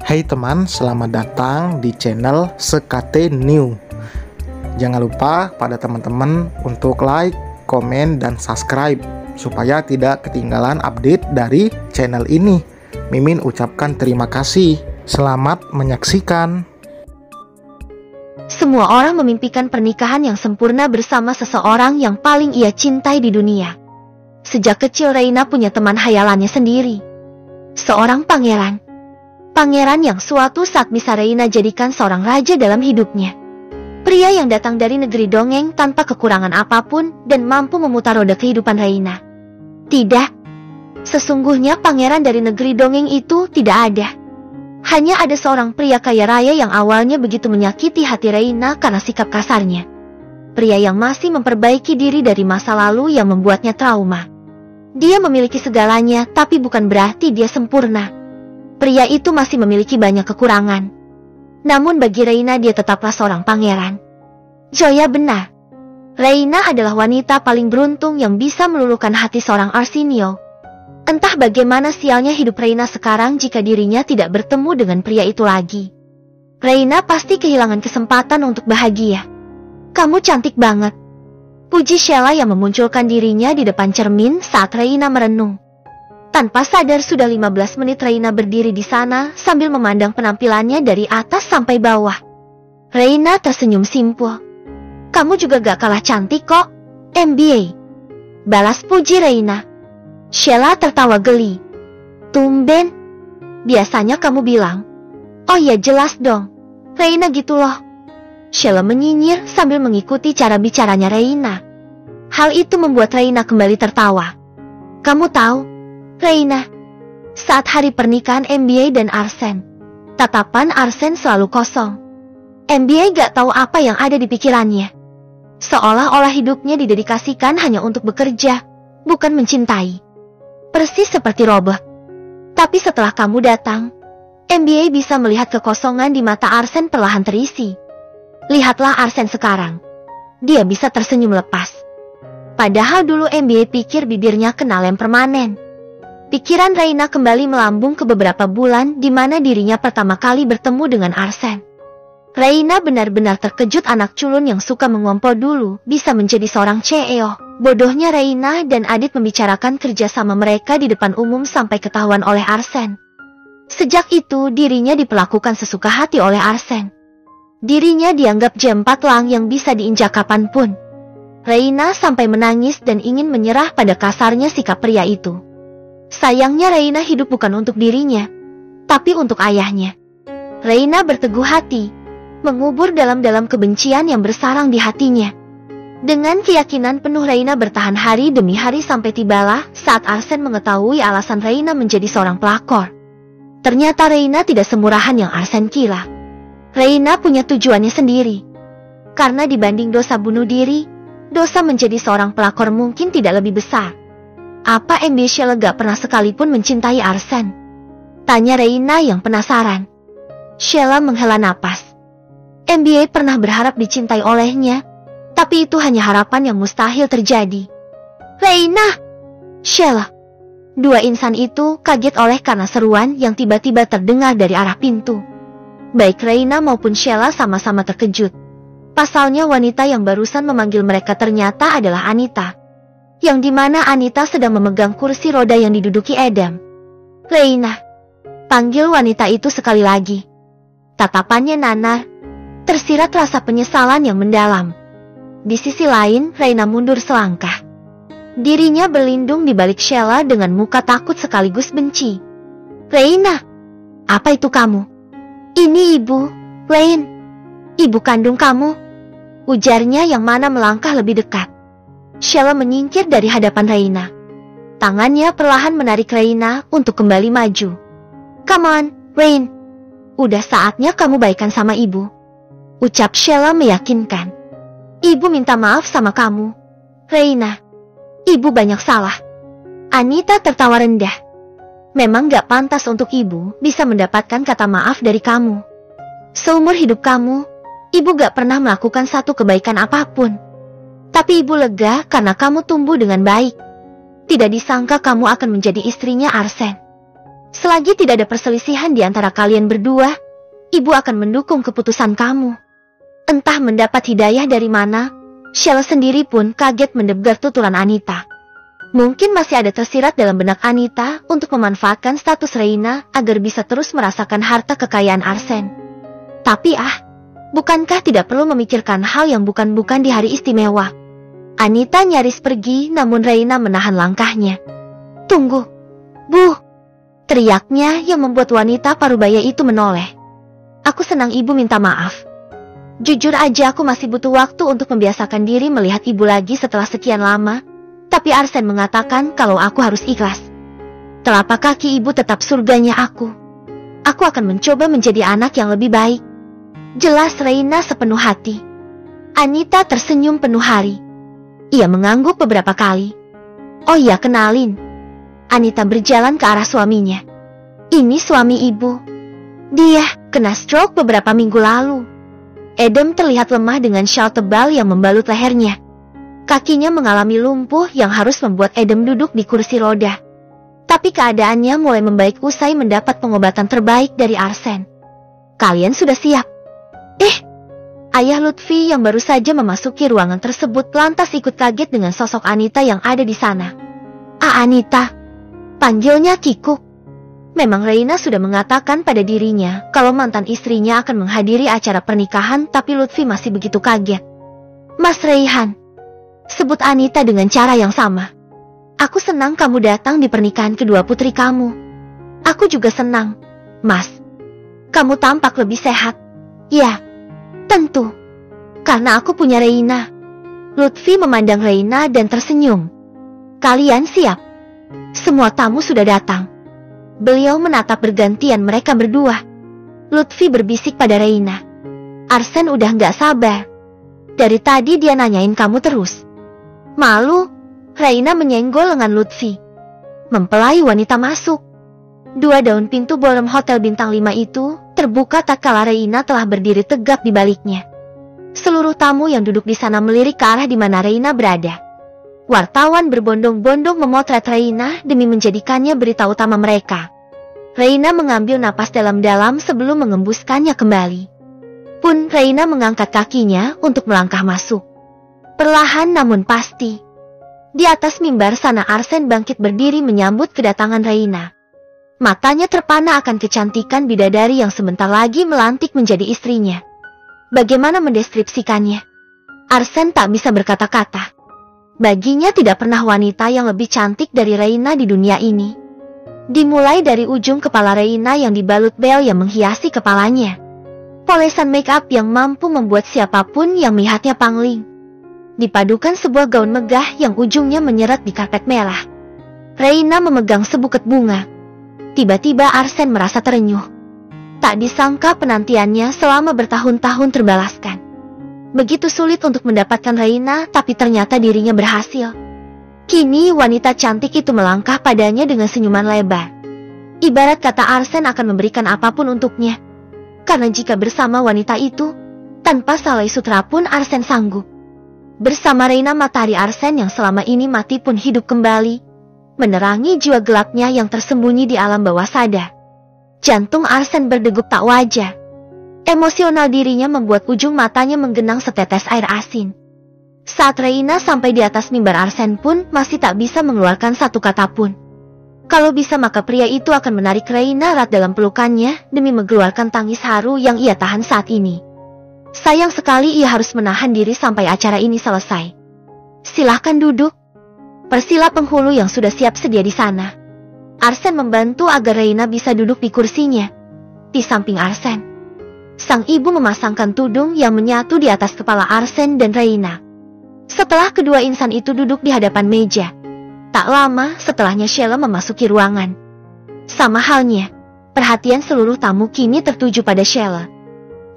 Hai teman, selamat datang di channel SKT New. Jangan lupa pada teman-teman untuk like, komen, dan subscribe supaya tidak ketinggalan update dari channel ini. Mimin ucapkan terima kasih. Selamat menyaksikan. Semua orang memimpikan pernikahan yang sempurna bersama seseorang yang paling ia cintai di dunia. Sejak kecil Reina punya teman hayalannya sendiri. Seorang pangeran. Pangeran yang suatu saat bisa Reina jadikan seorang raja dalam hidupnya. Pria yang datang dari negeri dongeng tanpa kekurangan apapun dan mampu memutar roda kehidupan Reina. Tidak. Sesungguhnya pangeran dari negeri dongeng itu tidak ada. Hanya ada seorang pria kaya raya yang awalnya begitu menyakiti hati Reina karena sikap kasarnya. Pria yang masih memperbaiki diri dari masa lalu yang membuatnya trauma. Dia memiliki segalanya, tapi bukan berarti dia sempurna. Pria itu masih memiliki banyak kekurangan. Namun bagi Reina dia tetaplah seorang pangeran. Joya benar. Reina adalah wanita paling beruntung yang bisa meluluhkan hati seorang Arsenio. Entah bagaimana sialnya hidup Reina sekarang jika dirinya tidak bertemu dengan pria itu lagi. Reina pasti kehilangan kesempatan untuk bahagia. Kamu cantik banget. Puji Sheila yang memunculkan dirinya di depan cermin saat Reina merenung. Tanpa sadar sudah 15 menit Reina berdiri di sana sambil memandang penampilannya dari atas sampai bawah. Reina tersenyum simpul. Kamu juga gak kalah cantik kok, MBA. Balas puji Reina. Sheila tertawa geli. Tumben. Biasanya kamu bilang. Oh ya jelas dong. Reina gitu loh. Sheila menyinyir sambil mengikuti cara bicaranya Reina. Hal itu membuat Reina kembali tertawa. Kamu tahu, Reina, saat hari pernikahan MBA dan Arsen, tatapan Arsen selalu kosong. MBA gak tahu apa yang ada di pikirannya. Seolah-olah hidupnya didedikasikan hanya untuk bekerja, bukan mencintai. Persis seperti Robert. Tapi setelah kamu datang, MBA bisa melihat kekosongan di mata Arsen perlahan terisi. Lihatlah Arsen sekarang. Dia bisa tersenyum lepas. Padahal dulu MBA pikir bibirnya kena lem permanen. Pikiran Reina kembali melambung ke beberapa bulan di mana dirinya pertama kali bertemu dengan Arsen. Reina benar-benar terkejut anak culun yang suka mengompol dulu bisa menjadi seorang CEO. Bodohnya Reina dan Adit membicarakan kerjasama mereka di depan umum sampai ketahuan oleh Arsen. Sejak itu dirinya diperlakukan sesuka hati oleh Arsen. Dirinya dianggap jempat lang yang bisa diinjak kapanpun. Reina sampai menangis dan ingin menyerah pada kasarnya sikap pria itu. Sayangnya Reina hidup bukan untuk dirinya, tapi untuk ayahnya. Reina berteguh hati, mengubur dalam-dalam kebencian yang bersarang di hatinya. Dengan keyakinan penuh Reina bertahan hari demi hari sampai tibalah saat Arsen mengetahui alasan Reina menjadi seorang pelakor. Ternyata Reina tidak semurahan yang Arsen kira. Reina punya tujuannya sendiri. Karena dibanding dosa bunuh diri, dosa menjadi seorang pelakor mungkin tidak lebih besar. Apa MB Sheila gak pernah sekalipun mencintai Arsen? Tanya Reina yang penasaran. Sheila menghela napas. MBA pernah berharap dicintai olehnya, tapi itu hanya harapan yang mustahil terjadi. Reina! Sheila! Dua insan itu kaget oleh karena seruan yang tiba-tiba terdengar dari arah pintu. Baik Reina maupun Sheila sama-sama terkejut. Pasalnya wanita yang barusan memanggil mereka ternyata adalah Anita. Yang dimana Anita sedang memegang kursi roda yang diduduki Adam. Reina, panggil wanita itu sekali lagi. Tatapannya nanar, tersirat rasa penyesalan yang mendalam. Di sisi lain, Reina mundur selangkah. Dirinya berlindung di balik Sheila dengan muka takut sekaligus benci. Reina, apa itu kamu? Ini ibu, Lane. Ibu kandung kamu. Ujarnya yang mana melangkah lebih dekat. Sheila menyingkir dari hadapan Reina. Tangannya perlahan menarik Reina untuk kembali maju. Come on, Rain. Udah saatnya kamu baikan sama ibu. Ucap Sheila meyakinkan. Ibu minta maaf sama kamu, Reina. Ibu banyak salah. Anita tertawa rendah. Memang gak pantas untuk ibu bisa mendapatkan kata maaf dari kamu. Seumur hidup kamu, ibu gak pernah melakukan satu kebaikan apapun. Tapi ibu lega karena kamu tumbuh dengan baik. Tidak disangka kamu akan menjadi istrinya Arsen. Selagi tidak ada perselisihan di antara kalian berdua, ibu akan mendukung keputusan kamu. Entah mendapat hidayah dari mana, Sheila sendiri pun kaget mendengar tuturan Anita. Mungkin masih ada tersirat dalam benak Anita untuk memanfaatkan status Reina agar bisa terus merasakan harta kekayaan Arsene. Tapi bukankah tidak perlu memikirkan hal yang bukan-bukan di hari istimewa? Anita nyaris pergi, namun Reina menahan langkahnya. "Tunggu, Bu!" teriaknya yang membuat wanita parubaya itu menoleh. "Aku senang ibu minta maaf. Jujur aja aku masih butuh waktu untuk membiasakan diri melihat ibu lagi setelah sekian lama. Tapi Arsene mengatakan kalau aku harus ikhlas. Telapak kaki ibu tetap surganya aku. Aku akan mencoba menjadi anak yang lebih baik." Jelas Reina sepenuh hati. Anita tersenyum penuh hari. Ia mengangguk beberapa kali. "Oh iya, kenalin." Anita berjalan ke arah suaminya. "Ini suami ibu. Dia kena stroke beberapa minggu lalu." Adam terlihat lemah dengan syal tebal yang membalut lehernya. Kakinya mengalami lumpuh yang harus membuat Adam duduk di kursi roda. Tapi keadaannya mulai membaik usai mendapat pengobatan terbaik dari Arsene. "Kalian sudah siap?" Ayah Lutfi yang baru saja memasuki ruangan tersebut lantas ikut kaget dengan sosok Anita yang ada di sana. Anita," panggilnya kikuk. Memang Reina sudah mengatakan pada dirinya kalau mantan istrinya akan menghadiri acara pernikahan, tapi Lutfi masih begitu kaget. "Mas Raihan," sebut Anita dengan cara yang sama. "Aku senang kamu datang di pernikahan kedua putri kamu." "Aku juga senang, Mas. Kamu tampak lebih sehat." "Ya, tentu. Karena aku punya Reina." Lutfi memandang Reina dan tersenyum. "Kalian siap?" Semua tamu sudah datang. Beliau menatap bergantian mereka berdua. Lutfi berbisik pada Reina. "Arsene udah gak sabar. Dari tadi dia nanyain kamu terus." "Malu?" Reina menyenggol lengan Lutfi. Mempelai wanita masuk. 2 daun pintu ballroom hotel bintang 5 itu terbuka tatkala Reina telah berdiri tegap di baliknya. Seluruh tamu yang duduk di sana melirik ke arah di mana Reina berada. Wartawan berbondong-bondong memotret Reina demi menjadikannya berita utama mereka. Reina mengambil napas dalam-dalam sebelum mengembuskannya kembali. Pun Reina mengangkat kakinya untuk melangkah masuk. Perlahan namun pasti. Di atas mimbar sana Arsene bangkit berdiri menyambut kedatangan Reina. Matanya terpana akan kecantikan bidadari yang sebentar lagi melantik menjadi istrinya. Bagaimana mendeskripsikannya? Arsene tak bisa berkata-kata. Baginya tidak pernah wanita yang lebih cantik dari Reina di dunia ini. Dimulai dari ujung kepala Reina yang dibalut bel yang menghiasi kepalanya. Polesan make up yang mampu membuat siapapun yang melihatnya pangling. Dipadukan sebuah gaun megah yang ujungnya menyeret di karpet merah. Reina memegang sebuket bunga. Tiba-tiba Arsene merasa terenyuh. Tak disangka penantiannya selama bertahun-tahun terbalaskan. Begitu sulit untuk mendapatkan Reina, tapi ternyata dirinya berhasil. Kini wanita cantik itu melangkah padanya dengan senyuman lebar. Ibarat kata Arsene akan memberikan apapun untuknya. Karena jika bersama wanita itu, tanpa salai sutra pun Arsene sanggup. Bersama Reina, matahari Arsene yang selama ini mati pun hidup kembali, menerangi jiwa gelapnya yang tersembunyi di alam bawah sadar. Jantung Arsene berdegup tak wajar. Emosional dirinya membuat ujung matanya menggenang setetes air asin. Saat Reina sampai di atas mimbar, Arsene pun masih tak bisa mengeluarkan satu kata pun. Kalau bisa maka pria itu akan menarik Reina erat dalam pelukannya demi mengeluarkan tangis haru yang ia tahan saat ini. Sayang sekali ia harus menahan diri sampai acara ini selesai. "Silahkan duduk." Persila penghulu yang sudah siap sedia di sana. Arsene membantu agar Reina bisa duduk di kursinya. Di samping Arsene, sang ibu memasangkan tudung yang menyatu di atas kepala Arsene dan Reina. Setelah kedua insan itu duduk di hadapan meja, tak lama setelahnya Sheila memasuki ruangan. Sama halnya, perhatian seluruh tamu kini tertuju pada Sheila.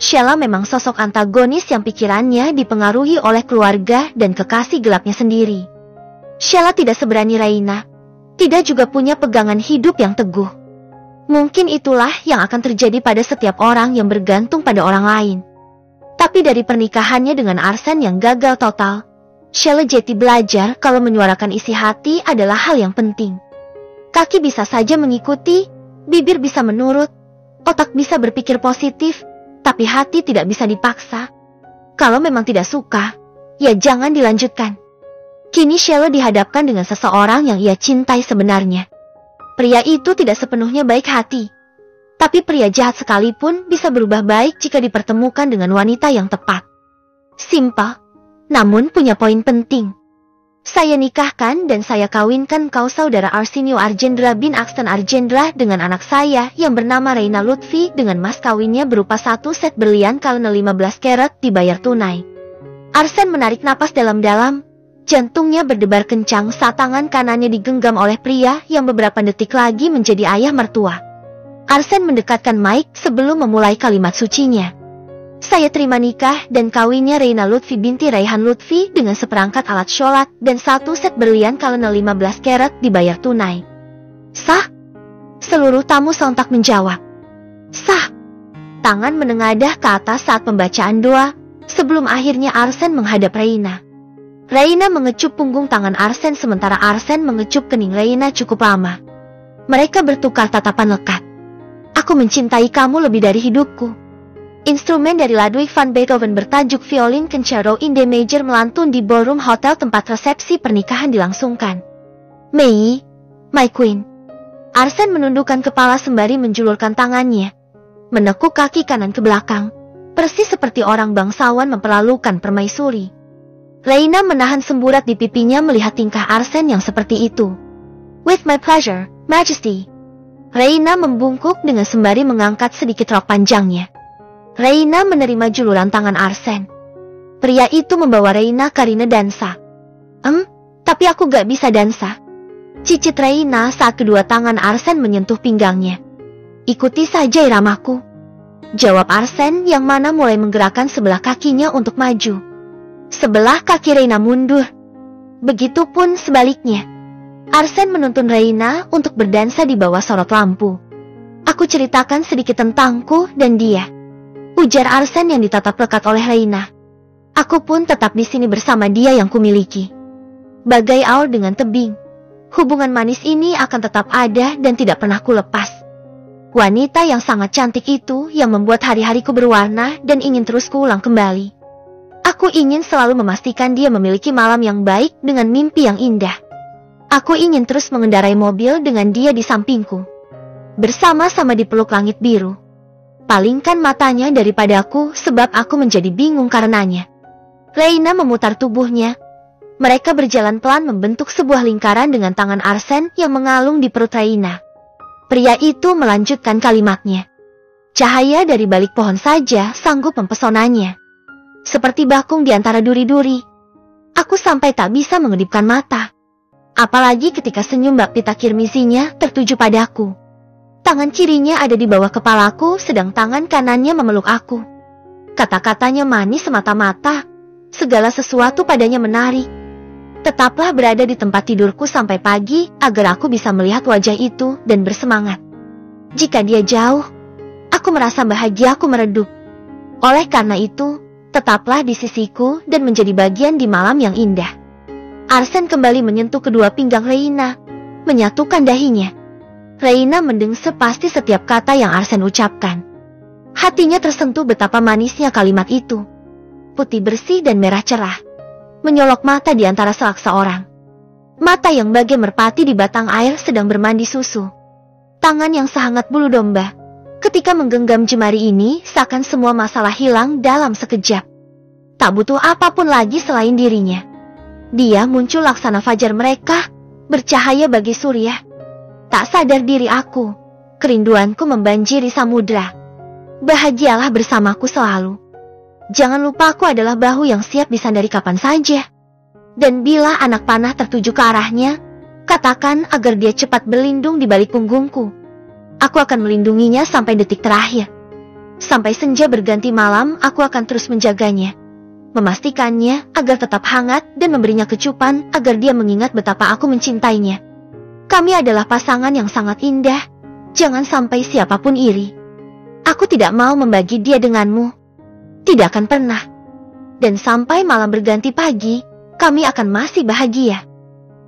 Sheila memang sosok antagonis yang pikirannya dipengaruhi oleh keluarga dan kekasih gelapnya sendiri. Sheila tidak seberani Reina, tidak juga punya pegangan hidup yang teguh. Mungkin itulah yang akan terjadi pada setiap orang yang bergantung pada orang lain. Tapi dari pernikahannya dengan Arsene yang gagal total, Sheila jadi belajar kalau menyuarakan isi hati adalah hal yang penting. Kaki bisa saja mengikuti, Bibir bisa menurut, otak bisa berpikir positif, tapi hati tidak bisa dipaksa. Kalau memang tidak suka, ya jangan dilanjutkan. Kini Sheila dihadapkan dengan seseorang yang ia cintai sebenarnya. Pria itu tidak sepenuhnya baik hati. Tapi pria jahat sekalipun bisa berubah baik jika dipertemukan dengan wanita yang tepat. Simpel, namun punya poin penting. Saya nikahkan dan saya kawinkan kau saudara Arsenio Arjendra bin Aksan Arjendra dengan anak saya yang bernama Reina Lutfi dengan mas kawinnya berupa 1 set berlian kalena 15 karat dibayar tunai. Arsen menarik napas dalam-dalam. Jantungnya berdebar kencang saat tangan kanannya digenggam oleh pria yang beberapa detik lagi menjadi ayah mertua. Arsen mendekatkan mic sebelum memulai kalimat sucinya. Saya terima nikah dan kawinnya Reina Lutfi binti Raihan Lutfi dengan seperangkat alat sholat dan 1 set berlian kalena 15 karat dibayar tunai. Sah? Seluruh tamu sontak menjawab. Sah. Tangan menengadah ke atas saat pembacaan doa, sebelum akhirnya Arsen menghadap Reina. Reina mengecup punggung tangan Arsen sementara Arsen mengecup kening Reina cukup lama. Mereka bertukar tatapan lekat. Aku mencintai kamu lebih dari hidupku. Instrumen dari Ludwig van Beethoven bertajuk Violin Concerto in D Major melantun di ballroom hotel tempat resepsi pernikahan dilangsungkan. Mei, my queen. Arsen menundukkan kepala sembari menjulurkan tangannya, menekuk kaki kanan ke belakang, persis seperti orang bangsawan memperlalukan permaisuri. Reina menahan semburat di pipinya melihat tingkah Arsen yang seperti itu. With my pleasure, Majesty. Reina membungkuk dengan sembari mengangkat sedikit rok panjangnya. Reina menerima juluran tangan Arsen. Pria itu membawa Reina ke arena dansa. Tapi aku gak bisa dansa. Cicit Reina saat kedua tangan Arsen menyentuh pinggangnya. Ikuti saja iramaku. Jawab Arsen yang mana mulai menggerakkan sebelah kakinya untuk maju. Sebelah kaki Reina mundur. Begitupun sebaliknya. Arsen menuntun Reina untuk berdansa di bawah sorot lampu. Aku ceritakan sedikit tentangku dan dia. Ujar Arsen yang ditatap lekat oleh Reina. Aku pun tetap di sini bersama dia yang kumiliki. Bagai aur dengan tebing. Hubungan manis ini akan tetap ada dan tidak pernah kulepas. Wanita yang sangat cantik itu yang membuat hari-hariku berwarna dan ingin terus kuulang kembali. Aku ingin selalu memastikan dia memiliki malam yang baik dengan mimpi yang indah. Aku ingin terus mengendarai mobil dengan dia di sampingku. Bersama-sama dipeluk langit biru. Palingkan matanya daripadaku sebab aku menjadi bingung karenanya. Reina memutar tubuhnya. Mereka berjalan pelan membentuk sebuah lingkaran dengan tangan Arsen yang mengalung di perut Reina. Pria itu melanjutkan kalimatnya. Cahaya dari balik pohon saja sanggup mempesonanya. Seperti bakung di antara duri-duri. Aku sampai tak bisa mengedipkan mata. Apalagi ketika senyum Mbak Pita Kirmizinya tertuju padaku. Tangan kirinya ada di bawah kepalaku sedang tangan kanannya memeluk aku. Kata-katanya manis semata-mata. Segala sesuatu padanya menarik. Tetaplah berada di tempat tidurku sampai pagi agar aku bisa melihat wajah itu dan bersemangat. Jika dia jauh, aku merasa bahagiaku meredup. Oleh karena itu, tetaplah di sisiku dan menjadi bagian di malam yang indah. Arsen kembali menyentuh kedua pinggang Reina, menyatukan dahinya. Reina mendengse pasti setiap kata yang Arsen ucapkan. Hatinya tersentuh betapa manisnya kalimat itu. Putih bersih dan merah cerah. Menyolok mata di antara selak seorang. Mata yang bagai merpati di batang air sedang bermandi susu. Tangan yang sehangat bulu domba. Ketika menggenggam jemari ini, seakan semua masalah hilang dalam sekejap. Tak butuh apapun lagi selain dirinya. Dia muncul laksana fajar mereka, bercahaya bagi surya. Tak sadar diri aku, kerinduanku membanjiri samudra. Bahagialah bersamaku selalu. Jangan lupa aku adalah bahu yang siap disandari kapan saja. Dan bila anak panah tertuju ke arahnya, katakan agar dia cepat berlindung di balik punggungku. Aku akan melindunginya sampai detik terakhir. Sampai senja berganti malam, aku akan terus menjaganya. Memastikannya agar tetap hangat dan memberinya kecupan agar dia mengingat betapa aku mencintainya. Kami adalah pasangan yang sangat indah. Jangan sampai siapapun iri. Aku tidak mau membagi dia denganmu. Tidak akan pernah. Dan sampai malam berganti pagi, kami akan masih bahagia.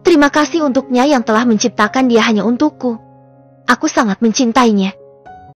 Terima kasih untuknya yang telah menciptakan dia hanya untukku. Aku sangat mencintainya.